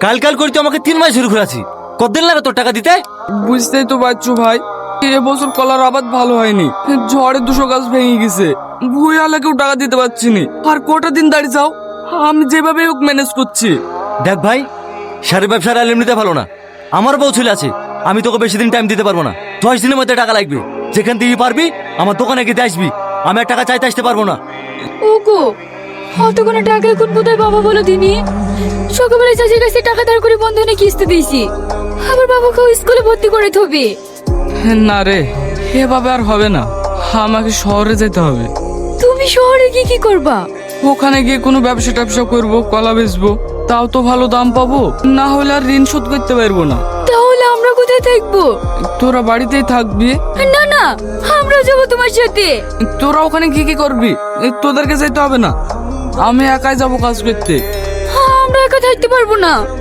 কাল কাল করতে আমাকে 3 মাস শুরু করেছি। কতদিন লাগে তোর টাকা দিতে? বুঝতেই তো পারছো ভাই, এবছর কলার আবাদ ভালো হয়নি, ঝড়ে 200 গাছ ভেঙে গেছে, ভুইয়ালাকেও টাকা দিতে পারছি না। আর কটা দিন দাঁড়িয়ে যাও, আমি যেভাবে হোক ম্যানেজ করছি। দেখ ভাই, সারি ব্যবসার আর এমনিতে ভালো না। আমার বউ ছেলে আছে, আমি তোকে বেশি দিন টাইম দিতে পারবো না। 10 দিনের মধ্যে টাকা লাগবে। যেখান থেকে পারবি আমার দোকানে গিয়ে আসবি। আমি আর টাকা চাইতে আসতে পারবো না। ওগো, অত কোনো টাকা এখন কোথায় বাবা বলো দিনি? সকালবেলা চাষির কাছে টাকা ধার করে বন্ধনে কিস্তি দিয়েছি, আবার বাবাকেও স্কুলে ভর্তি করে থবি। না রে, এভাবে আর হবে না, আমাকে শহরে যেতে হবে। তুমি শহরে গিয়ে কি করবা? ওখানে গিয়ে কোনো ব্যবসা ট্যাবসা করবো, কলা বেচবো, তাও তো ভালো দাম পাবো। না হলে আর ঋণ শোধ করতে পারবো না। তাহলে আমরা কোথায় থাকবো? তোরা বাড়িতেই থাকবি। না না, আমরা যাবো তোমার সাথে। তোরা ওখানে কি কি করবি? তোদেরকে যেতে হবে না, আমি একাই যাবো কাজ করতে। আমরা একা থাকতে পারবো না।